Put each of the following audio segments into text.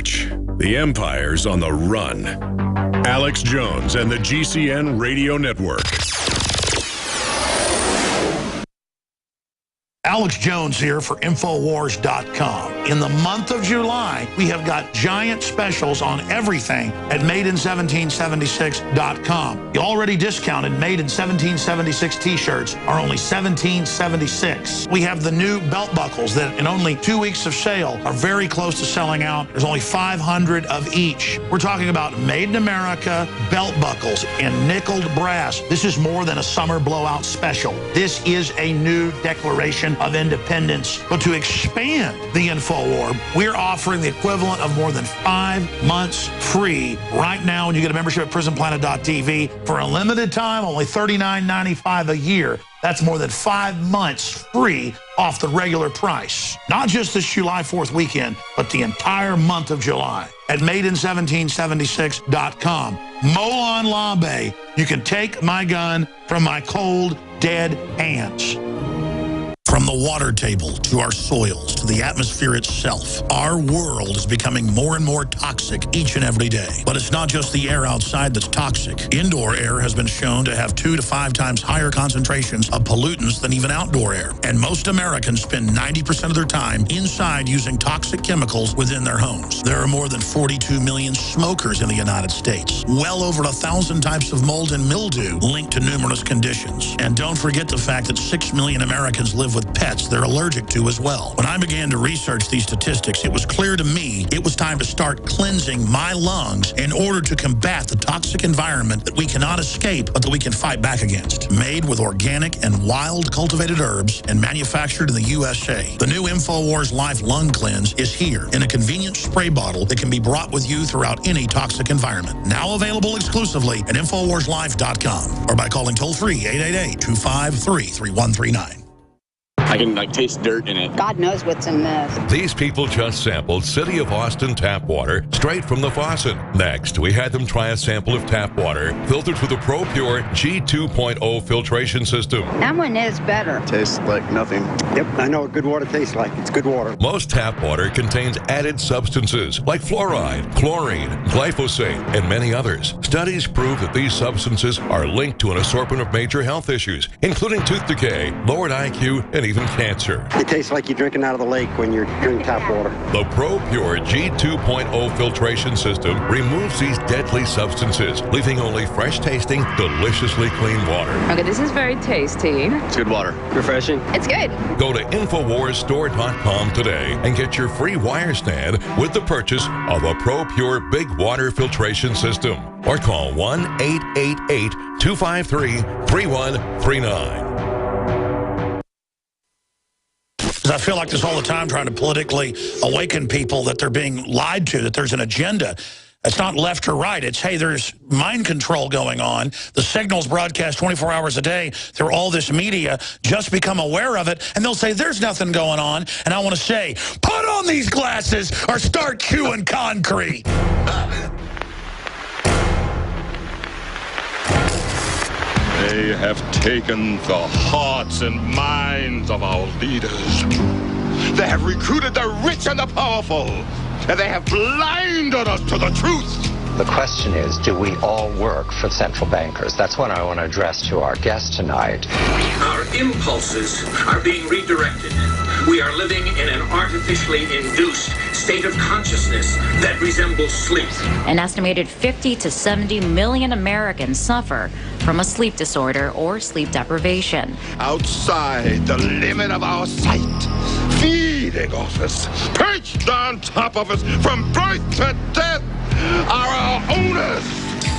march. The empire's on the run. Alex Jones and the GCN Radio Network. Alex Jones here for Infowars.com. In the month of July, we have got giant specials on everything at Made-in-1776.com. The already discounted Made-in-1776 t-shirts are only $17.76. We have the new belt buckles that in only 2 weeks of sale are very close to selling out. There's only 500 of each. We're talking about Made in America belt buckles in nickeled brass. This is more than a summer blowout special. This is a new declaration of independence. But to expand the InfoWar, we're offering the equivalent of more than 5 months free right now when you get a membership at PrisonPlanet.tv. For a limited time, only $39.95 a year. That's more than 5 months free off the regular price. Not just this July 4th weekend, but the entire month of July at Made-in-1776.com. Molon Labe, you can take my gun from my cold, dead hands. From the water table to our soils to the atmosphere itself, our world is becoming more and more toxic each and every day. But it's not just the air outside that's toxic. Indoor air has been shown to have 2 to 5 times higher concentrations of pollutants than even outdoor air. And most Americans spend 90% of their time inside using toxic chemicals within their homes. There are more than 42 million smokers in the United States. Well over 1,000 types of mold and mildew linked to numerous conditions. And don't forget the fact that 6 million Americans live with pets they're allergic to as well. When I began to research these statistics, it was clear to me it was time to start cleansing my lungs in order to combat the toxic environment that we cannot escape, but that we can fight back against. Made with organic and wild cultivated herbs and manufactured in the USA, the new InfoWars Life Lung Cleanse is here in a convenient spray bottle that can be brought with you throughout any toxic environment. Now available exclusively at InfoWarsLife.com or by calling toll-free 888-253-3139. I can taste dirt in it. God knows what's in this. These people just sampled City of Austin tap water straight from the faucet. Next, we had them try a sample of tap water filtered with the ProPure G2.0 filtration system. That one is better. Tastes like nothing. Yep, I know what good water tastes like. It's good water. Most tap water contains added substances like fluoride, chlorine, glyphosate, and many others. Studies prove that these substances are linked to an assortment of major health issues, including tooth decay, lowered IQ, and even cancer. It tastes like you're drinking out of the lake when you're drinking tap water. The ProPure G2.0 filtration system removes these deadly substances, leaving only fresh-tasting, deliciously clean water. Okay, this is very tasty. It's good water. Refreshing. It's good. Go to InfoWarsStore.com today and get your free wire stand with the purchase of a ProPure Big Water Filtration System. Or call 1-888-253-3139. I feel like this all the time, trying to politically awaken people that they're being lied to, that there's an agenda. It's not left or right. It's, hey, there's mind control going on. The signal's broadcast 24 hours a day through all this media. Just become aware of it, and they'll say, there's nothing going on. And I want to say, put on these glasses or start chewing concrete. They have taken the hearts and minds of our leaders. They have recruited the rich and the powerful, and they have blinded us to the truth. The question is, do we all work for central bankers? That's what I want to address to our guest tonight. Our impulses are being redirected. We are living in an artificially induced state of consciousness that resembles sleep. An estimated 50 to 70 million Americans suffer from a sleep disorder or sleep deprivation. Outside the limit of our sight, feeding off us, perched on top of us from birth to death, are our owners.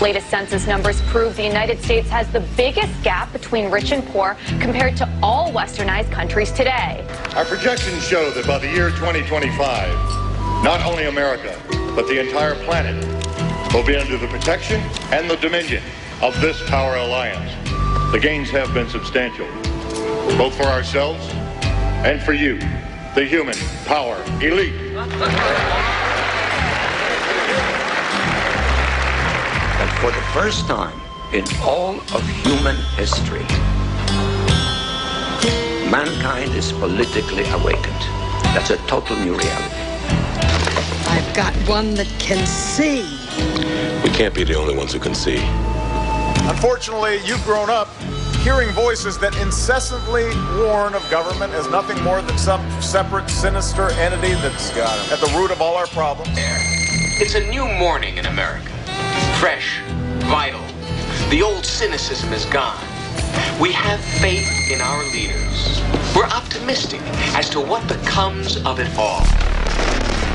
Latest census numbers prove the United States has the biggest gap between rich and poor compared to all westernized countries today. Our projections show that by the year 2025, not only America, but the entire planet will be under the protection and the dominion of this power alliance. The gains have been substantial, both for ourselves and for you, the human power elite. And for the first time in all of human history, mankind is politically awakened. That's a total new reality. I've got one that can see. We can't be the only ones who can see. Unfortunately, you've grown up hearing voices that incessantly warn of government as nothing more than some separate, sinister entity that's at the root of all our problems. It's a new morning in America. Fresh, vital. The old cynicism is gone. We have faith in our leaders. We're optimistic as to what becomes of it all.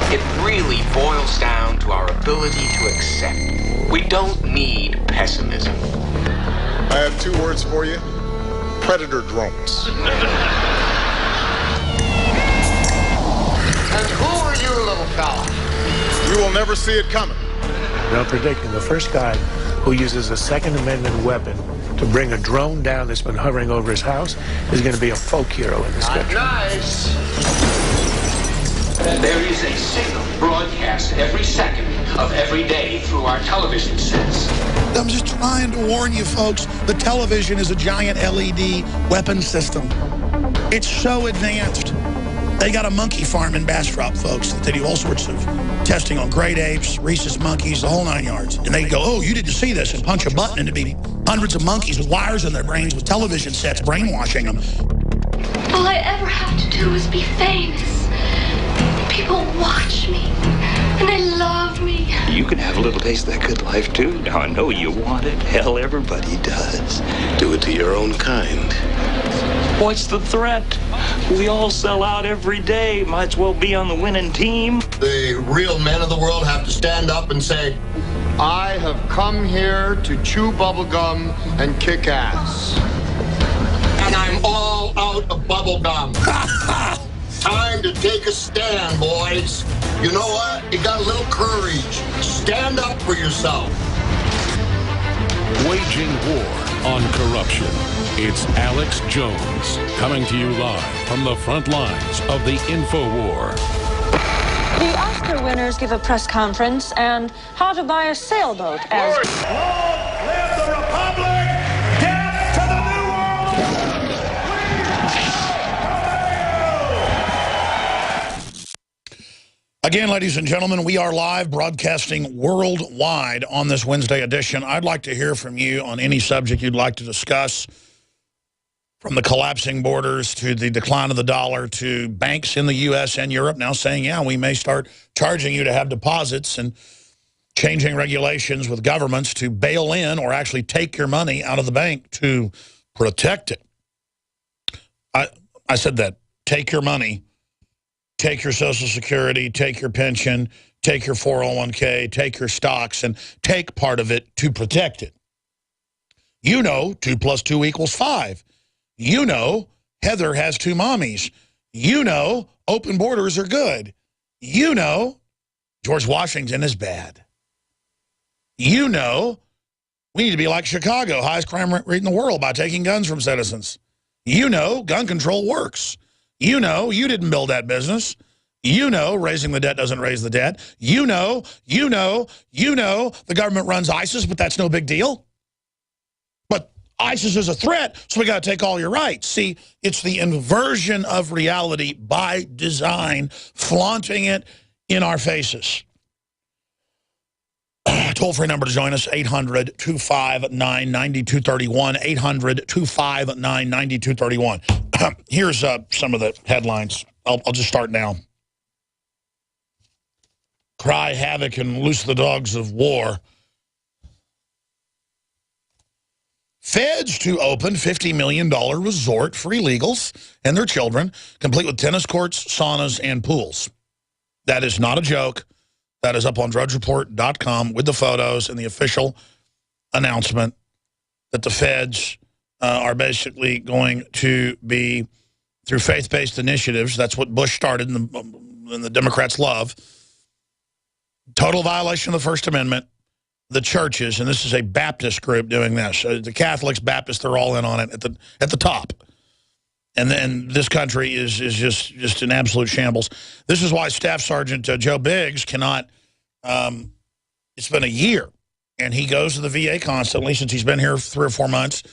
It really boils down to our ability to accept. We don't need pessimism. I have 2 words for you. Predator drones. And who are you, little fella? You will never see it coming. I'm predicting the first guy who uses a Second Amendment weapon to bring a drone down that's been hovering over his house is going to be a folk hero in this country. Nice. There is a signal broadcast every second of every day through our television sets. I'm just trying to warn you folks, the television is a giant LED weapon system. It's so advanced. They got a monkey farm in Bastrop, folks, that they do all sorts of testing on great apes, rhesus monkeys, the whole 9 yards. And they go, oh, you didn't see this, and punch a button, and it'd be hundreds of monkeys with wires in their brains with television sets brainwashing them. All I ever have to do is be famous. People watch me, and they love me. You can have a little taste of that good life, too. Now, I know you want it. Hell, everybody does. Do it to your own kind. What's the threat? We all sell out every day. Might as well be on the winning team. The real men of the world have to stand up and say, I have come here to chew bubblegum and kick ass. And I'm all out of bubblegum. Time to take a stand, boys. You know what? You got a little courage. Stand up for yourself. Waging war on corruption. It's Alex Jones coming to you live from the front lines of the InfoWar. The Oscar winners give a press conference and how to buy a sailboat as... Long live the Republic! Death to the New World! Again, ladies and gentlemen, we are live broadcasting worldwide on this Wednesday edition. I'd like to hear from you on any subject you'd like to discuss, from the collapsing borders to the decline of the dollar to banks in the U.S. and Europe now saying, yeah, we may start charging you to have deposits, and changing regulations with governments to bail in or actually take your money out of the bank to protect it. I said that. Take your money. Take your Social Security, take your pension, take your 401k, take your stocks, and take part of it to protect it. You know 2 + 2 = 5. You know Heather has 2 mommies. You know open borders are good. You know George Washington is bad. You know we need to be like Chicago, highest crime rate in the world by taking guns from citizens. You know gun control works. You know you didn't build that business. You know raising the debt doesn't raise the debt. You know the government runs ISIS, but that's no big deal. But ISIS is a threat, so we got to take all your rights. See, it's the inversion of reality by design, flaunting it in our faces. Toll-free number to join us, 800-259-9231, 800-259-9231. Here's some of the headlines. I'll just start now. Cry havoc and loose the dogs of war. Feds to open $50 million resort for illegals and their children, complete with tennis courts, saunas, and pools. That is not a joke. That is up on drudgereport.com with the photos and the official announcement that the feds are basically going to be, through faith-based initiatives, that's what Bush started and the Democrats love, total violation of the First Amendment, the churches, and this is a Baptist group doing this. The Catholics, Baptists, they're all in on it at the top. And then this country is just an absolute shambles. This is why Staff Sergeant Joe Biggs cannot, it's been a year, and he goes to the VA constantly since he's been here 3 or 4 months.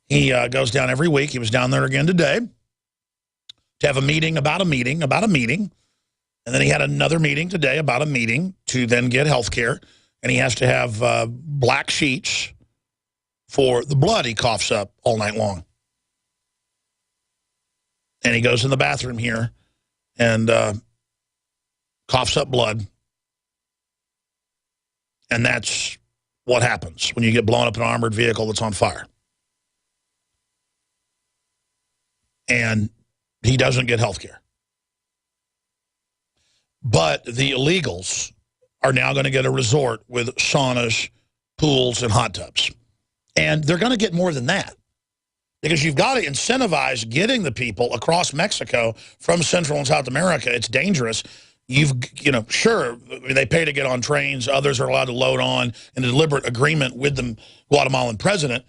He goes down every week. He was down there again today to have a meeting about a meeting. And then he had another meeting today about a meeting to then get health care. And he has to have black sheets for the blood he coughs up all night long. And he goes in the bathroom here and coughs up blood. And that's what happens when you get blown up in an armored vehicle that's on fire. And he doesn't get health care. But the illegals are now going to get a resort with saunas, pools, and hot tubs. And they're going to get more than that. Because you've got to incentivize getting the people across Mexico from Central and South America. It's dangerous. Sure, they pay to get on trains. Others are allowed to load on in a deliberate agreement with the Guatemalan president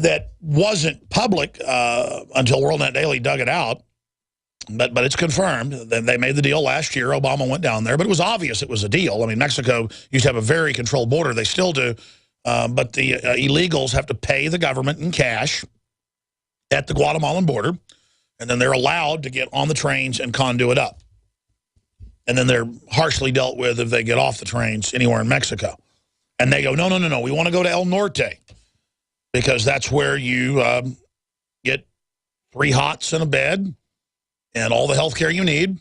that wasn't public until WorldNet Daily dug it out. But it's confirmed. They made the deal last year. Obama went down there. But it was obvious it was a deal. I mean, Mexico used to have a very controlled border. They still do. But the illegals have to pay the government in cash at the Guatemalan border. And then they're allowed to get on the trains and conduit up. And then they're harshly dealt with if they get off the trains anywhere in Mexico. And they go, no, we want to go to El Norte. Because that's where you get 3 hots and a bed and all the health care you need.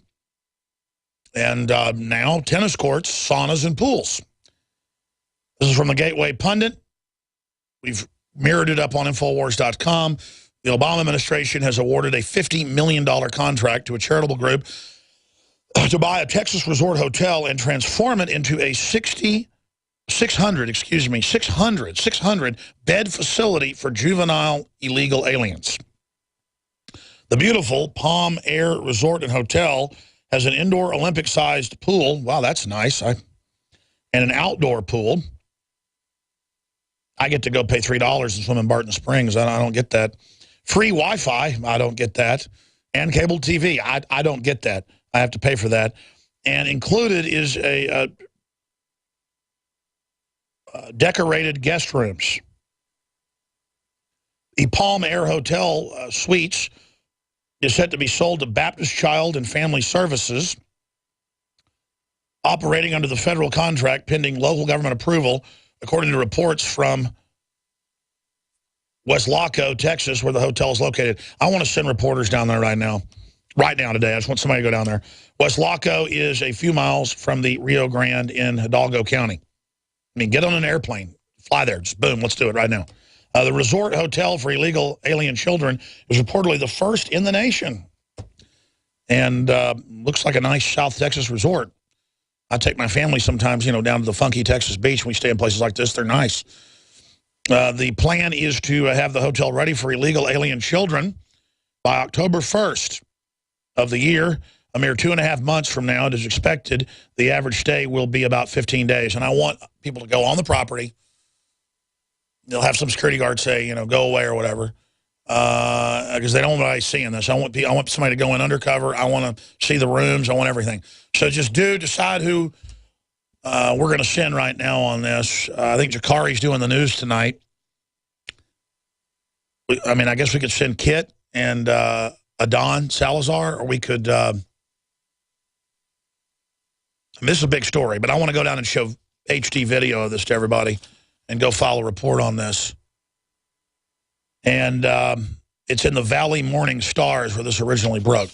And now tennis courts, saunas, and pools. This is from the Gateway Pundit. We've mirrored it up on Infowars.com. The Obama administration has awarded a $50 million contract to a charitable group to buy a Texas resort hotel and transform it into a 600 bed facility for juvenile illegal aliens. The beautiful Palm Air Resort and Hotel has an indoor Olympic-sized pool. Wow, that's nice. And an outdoor pool. I get to go pay $3 and swim in Barton Springs. I don't get that. Free Wi-Fi. I don't get that. And cable TV. I don't get that. I have to pay for that. And included is a decorated guest rooms. The Palm Air Hotel Suites is set to be sold to Baptist Child and Family Services, operating under the federal contract pending local government approval, according to reports from West Laco, Texas, where the hotel is located. I want to send reporters down there right now today. I just want somebody to go down there. West Laco is a few miles from the Rio Grande in Hidalgo County. I mean, get on an airplane, fly there, just boom, let's do it right now. The resort hotel for illegal alien children is reportedly the first in the nation. And looks like a nice South Texas resort. I take my family sometimes, down to the funky Texas beach. We stay in places like this. They're nice. The plan is to have the hotel ready for illegal alien children by October 1st of the year. A mere 2.5 months from now, it is expected the average stay will be about 15 days. And I want people to go on the property. They'll have some security guard say, go away or whatever. Because they don't want anybody seeing this. I want somebody to go in undercover. I want to see the rooms. I want everything. So just decide who we're going to send right now on this. I think Jakari's doing the news tonight. I guess we could send Kit and Adon Salazar, or we could... this is a big story, but I want to go down and show HD video of this to everybody and go file a report on this. And it's in the Valley Morning Stars where this originally broke.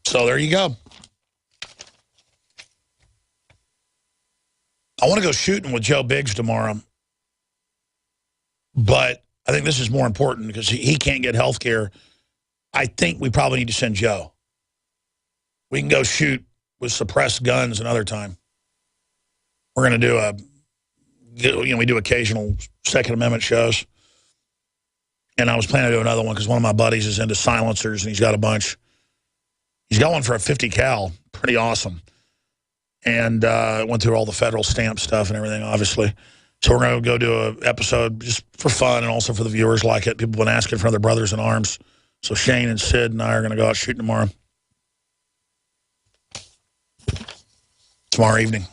So there you go. I want to go shooting with Joe Biggs tomorrow. But I think this is more important because he can't get health care. I think we probably need to send Joe. We can go shoot with suppressed guns another time. We're going to do we do occasional Second Amendment shows. And I was planning to do another one because one of my buddies is into silencers and he's got a bunch. He's got one for a 50 cal. Pretty awesome. And went through all the federal stamp stuff and everything, obviously. So we're going to go do an episode just for fun and also for the viewers like it. People have been asking for their brothers in arms. So Shane and Sid and I are going to go out shooting tomorrow. Tomorrow evening.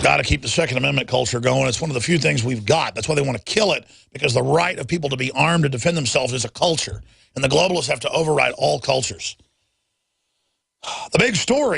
Got to keep the Second Amendment culture going. It's one of the few things we've got. That's why they want to kill it, because the right of people to be armed to defend themselves is a culture. And the globalists have to override all cultures. The big story